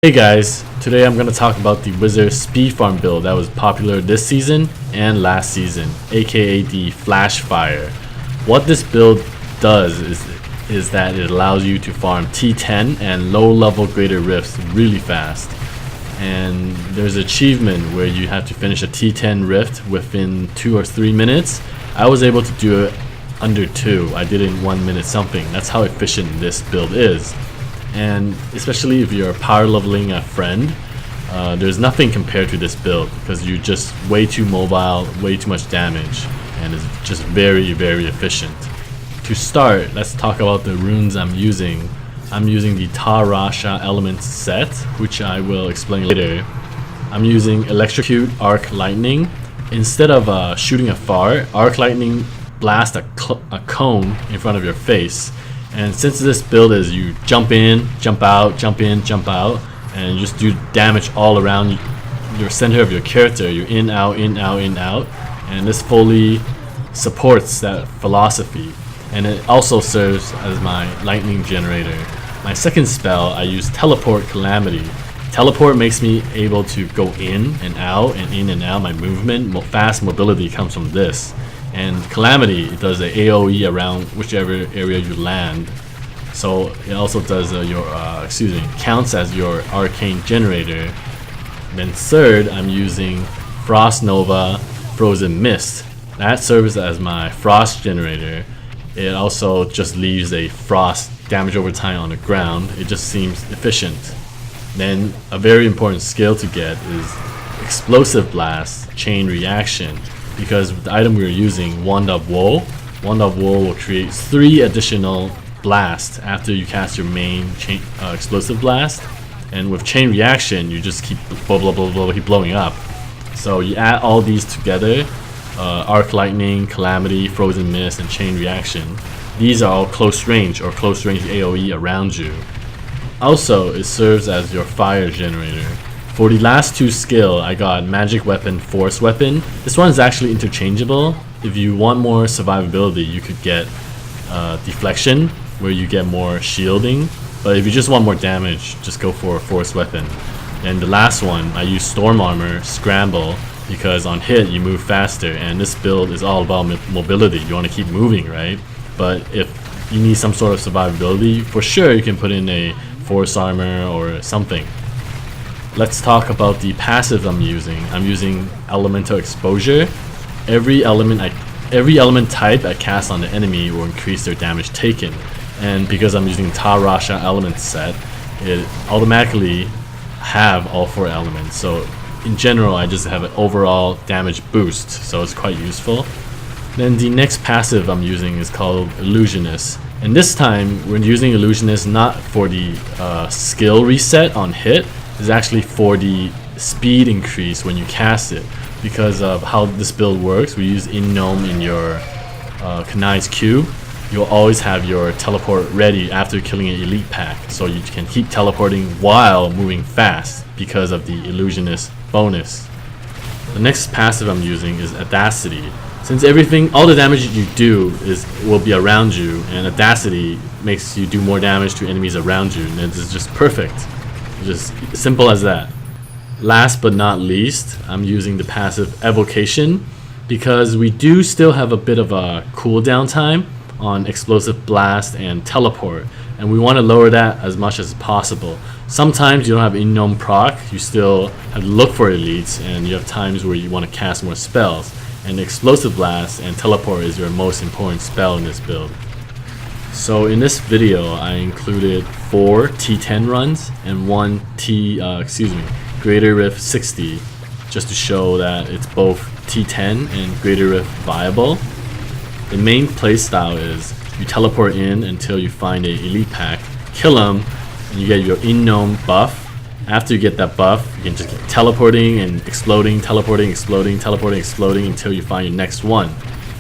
Hey guys, today I'm going to talk about the Wizard speed farm build that was popular this season and last season, aka the Flash Fire. What this build does is that it allows you to farm T10 and low level greater rifts really fast. And there's an achievement where you have to finish a T10 rift within 2 or 3 minutes. I was able to do it under 2. I did it in 1 minute something. That's how efficient this build is. And especially if you're power leveling a friend, there's nothing compared to this build because you're just way too mobile, way too much damage, and it's just very efficient. To start, let's talk about the runes I'm using. I'm using the Tarasha element set, which I will explain later. I'm using Electrocute Arc Lightning. Instead of shooting afar, Arc Lightning blasts a cone in front of your face. And since this build is you jump in, jump out, jump in, jump out, and you just do damage all around your center of your character, you're in, out, in, out, in, out, and this fully supports that philosophy. And it also serves as my lightning generator. My second spell, I use Teleport Calamity. Teleport makes me able to go in and out and in and out. My movement, fast mobility comes from this. And Calamity, it does an AoE around whichever area you land. So it also does counts as your arcane generator. Then third, I'm using Frost Nova Frozen Mist. That serves as my frost generator. It also just leaves a frost damage over time on the ground. It just seems efficient. Then a very important skill to get is Explosive Blast Chain Reaction. Because with the item we are using, Wand of Woe will create 3 additional blasts after you cast your main explosive blast. And with Chain Reaction, you just keep keep blowing up. So you add all these together, Arc Lightning, Calamity, Frozen Mist, and Chain Reaction. These are all close range or close range AoE around you. Also, it serves as your fire generator. For the last 2 skill, I got Magic Weapon, Force Weapon. This one is actually interchangeable. If you want more survivability, you could get Deflection, where you get more shielding. But if you just want more damage, just go for a Force Weapon. And the last one, I use Storm Armor, Scramble, because on hit you move faster, and this build is all about mobility. You want to keep moving, right? But if you need some sort of survivability, for sure you can put in a Force Armor or something. Let's talk about the passive I'm using. I'm using Elemental Exposure. Every element type I cast on the enemy will increase their damage taken. And because I'm using Tarasha element set, it automatically have all 4 elements. So in general, I just have an overall damage boost, so it's quite useful. Then the next passive I'm using is called Illusionist. And this time, we're using Illusionist not for the skill reset on hit, is actually for the speed increase when you cast it. Because of how this build works, we use In-Gnome in your Kanai's Cube. You'll always have your teleport ready after killing an elite pack, so you can keep teleporting while moving fast because of the Illusionist bonus. The next passive I'm using is Audacity. Since all the damage you do will be around you, and Audacity makes you do more damage to enemies around you, and it's just perfect. Just simple as that. Last but not least, I'm using the passive Evocation because we do still have a bit of a cooldown time on Explosive Blast and Teleport, and we want to lower that as much as possible. Sometimes you don't have In-Gnome proc, you still have to look for elites, and you have times where you want to cast more spells, and Explosive Blast and Teleport is your most important spell in this build. So in this video, I included 4 T10 runs and 1 Greater Rift 60, just to show that it's both T10 and Greater Rift viable. The main playstyle is you teleport in until you find a elite pack, kill them, and you get your In-Gnome buff. After you get that buff, you can just keep teleporting and exploding, teleporting, exploding, teleporting, exploding until you find your next one.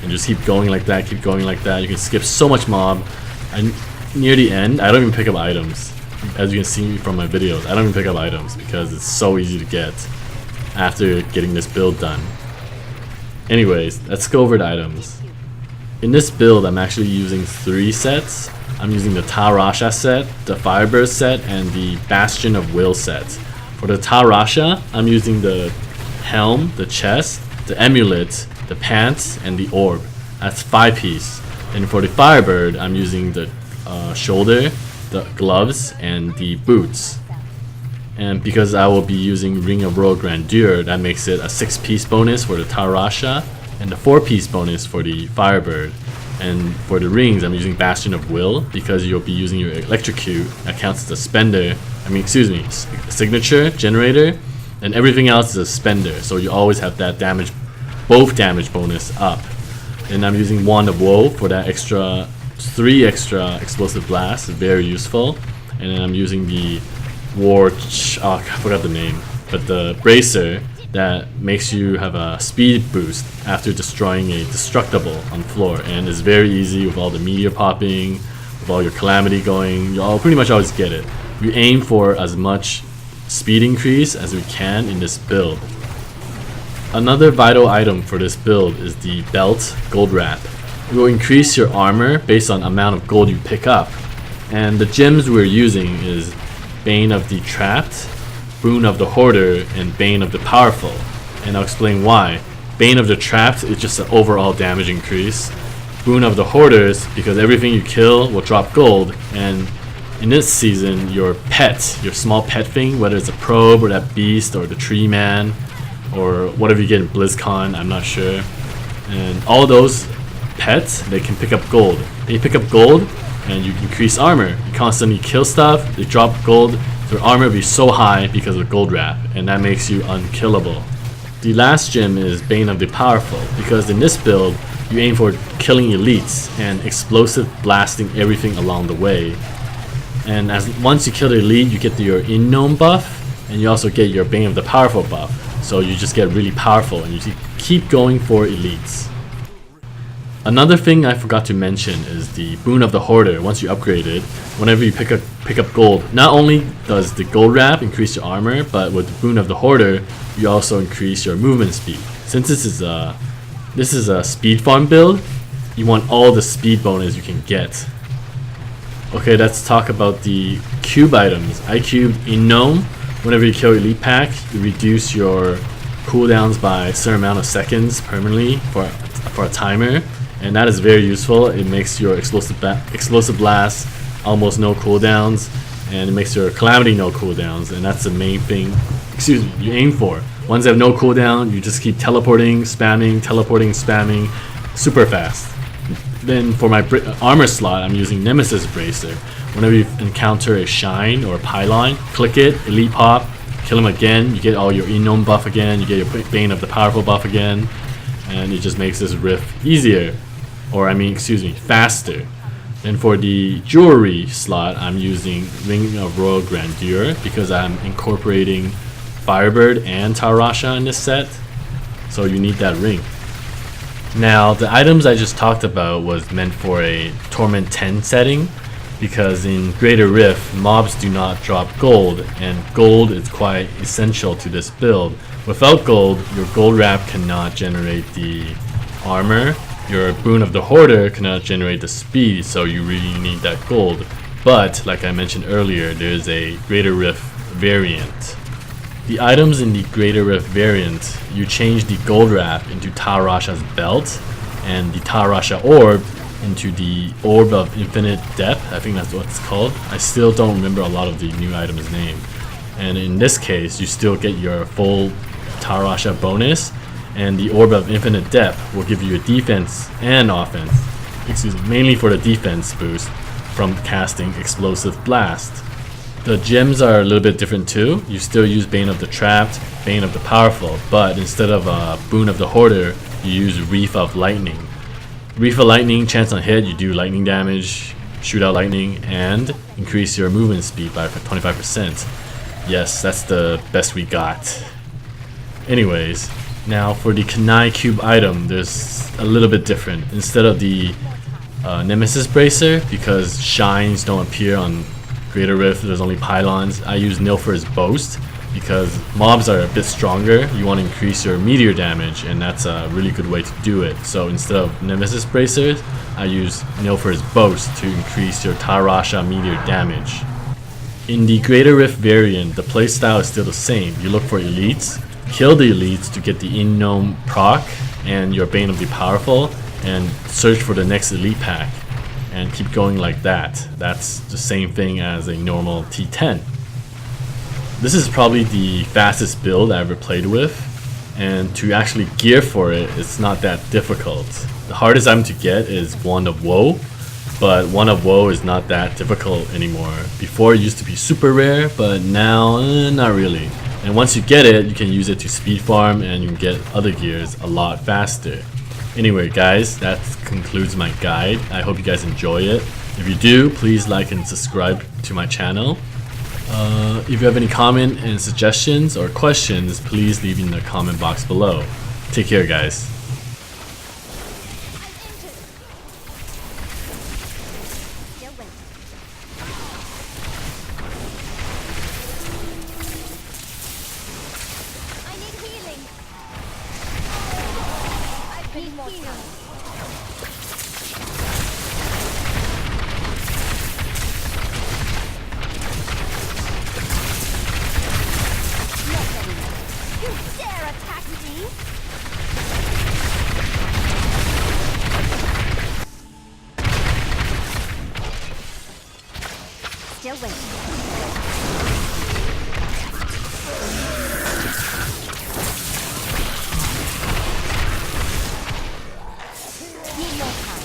And just keep going like that, keep going like that. You can skip so much mob. And near the end, I don't even pick up items. As you can see from my videos, I don't even pick up items because it's so easy to get after getting this build done. Anyways, let's go over the items. In this build, I'm actually using 3 sets. I'm using the Tarasha set, the Firebird set, and the Bastion of Will set. For the Tarasha, I'm using the helm, the chest, the amulet, the pants, and the orb. That's 5-piece. And for the Firebird, I'm using the shoulder, the gloves, and the boots. And because I will be using Ring of Royal Grandeur, that makes it a 6-piece bonus for the Tarasha and the 4-piece bonus for the Firebird. And for the rings, I'm using Bastion of Will because you'll be using your Electrocute. That counts as a spender. Signature, generator, and everything else is a spender. So you always have that damage, both damage bonus up. And I'm using Wand of Woe for that 3 extra explosive blasts, very useful. And then I'm using the I forgot the name, but the bracer that makes you have a speed boost after destroying a destructible on the floor, and it's very easy with all the meteor popping, with all your calamity going. You'll pretty much always get it. We aim for as much speed increase as we can in this build. Another vital item for this build is the belt gold wrap. It will increase your armor based on amount of gold you pick up, and the gems we're using is Bane of the Trapped, Boon of the Hoarder, and Bane of the Powerful. And I'll explain why. Bane of the Trapped is just an overall damage increase. Boon of the Hoarders, because everything you kill will drop gold, and in this season, your pet, your small pet thing, whether it's a probe or that beast or the tree man or whatever you get in BlizzCon, I'm not sure. And all those pets, they can pick up gold. They pick up gold and you increase armor. You constantly kill stuff, they drop gold, their armor will be so high because of gold wrap, and that makes you unkillable. The last gem is Bane of the Powerful, because in this build, you aim for killing elites and explosive blasting everything along the way. And once you kill the elite, you get your in-gnome buff, and you also get your Bane of the Powerful buff. So you just get really powerful, and you keep going for elites. Another thing I forgot to mention is the Boon of the Hoarder. Once you upgrade it, whenever you pick up gold, not only does the gold wrap increase your armor, but with the Boon of the Hoarder, you also increase your movement speed. Since this is a speed farm build, you want all the speed bonus you can get. Okay, let's talk about the cube items. I cubed in Gnome. Whenever you kill Elite Pack, you reduce your cooldowns by a certain amount of seconds permanently for a timer. And that is very useful. It makes your explosive blast almost no cooldowns, and it makes your calamity no cooldowns, and that's the main thing you aim for. Once they have no cooldown, you just keep teleporting, spamming super fast. Then for my armor slot, I'm using Nemesis Bracer. Whenever you encounter a shine or a pylon, click it, elite pop, kill him again, you get all your in-gnome buff again, you get your Bane of the Powerful buff again, and it just makes this rift easier. Faster. Then for the jewelry slot, I'm using Ring of Royal Grandeur because I'm incorporating Firebird and Tarasha in this set. So you need that ring. Now, the items I just talked about was meant for a Torment 10 setting, because in Greater Rift, mobs do not drop gold, and gold is quite essential to this build. Without gold, your gold wrap cannot generate the armor, your Boon of the Hoarder cannot generate the speed, so you really need that gold. But, like I mentioned earlier, there's a Greater Rift variant. The items in the Greater Rift variant, you change the gold wrap into Tarasha's belt, and the Tarasha orb into the Orb of Infinite Depth. I think that's what it's called. I still don't remember a lot of the new items' name. And in this case, you still get your full Tarasha bonus, and the Orb of Infinite Depth will give you a defense and offense. Mainly for the defense boost from casting Explosive Blast. The gems are a little bit different too. You still use Bane of the Trapped, Bane of the Powerful, but instead of Boon of the Hoarder, you use Reef of Lightning. Reef of Lightning, chance on hit, you do lightning damage, shoot out lightning, and increase your movement speed by 25%. Yes, that's the best we got. Anyways, now for the Kanai Cube item, there's a little bit different. Instead of the Nemesis Bracer, because shines don't appear on Greater Rift, there's only pylons, I use Nilfer's Boast. because mobs are a bit stronger. You want to increase your meteor damage, and that's a really good way to do it. So instead of Nemesis Bracers, I use Nilfer's Boast to increase your Tarasha meteor damage. In the Greater Rift variant, the playstyle is still the same. You look for elites, kill the elites to get the in-gnome proc and your Bane of the Powerful, and search for the next elite pack, and keep going like that. That's the same thing as a normal T10. This is probably the fastest build I ever played with, and to actually gear for it, it's not that difficult. The hardest item to get is Wand of Woe, but Wand of Woe is not that difficult anymore. Before it used to be super rare, but now not really. And once you get it, you can use it to speed farm and you can get other gears a lot faster. Anyway guys, that concludes my guide. I hope you guys enjoy it. If you do, please like and subscribe to my channel. If you have any comment and suggestions or questions, please leave in the comment box below. Take care guys. Still waiting. Need more time.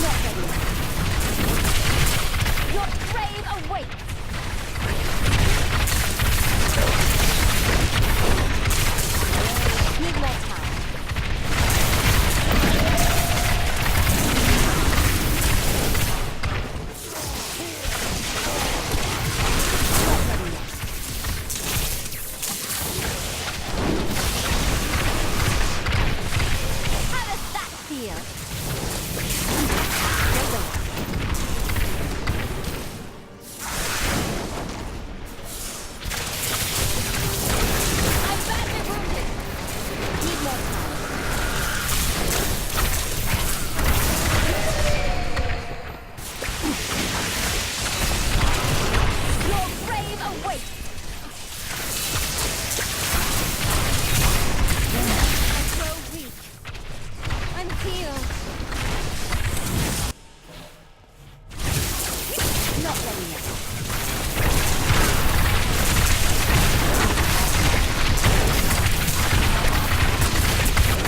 Not ready. Your grave awaits. Need more time. How does that feel? I'm badly wounded. Need more time. Your grave awaits. I grow weak. I'm healed. Not ready yet.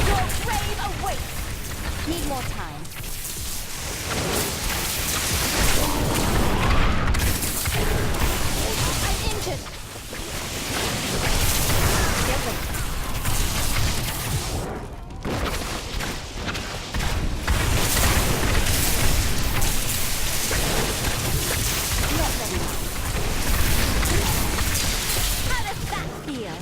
Your grave awaits. Need more time. I'm injured. Still waiting. Not ready. How does that feel?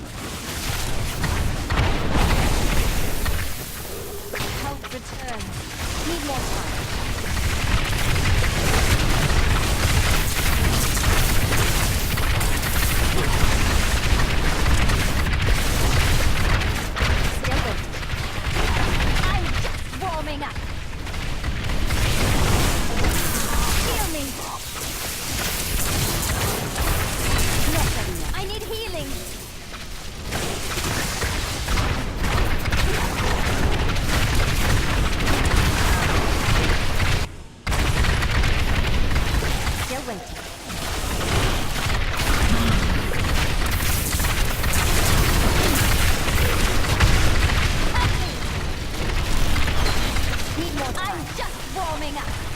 Health returns. Need more time. Still waiting. I'm just warming up. Heal me. Not ready yet. I need healing. Still waiting. Help me. Need more time. I'm just warming up.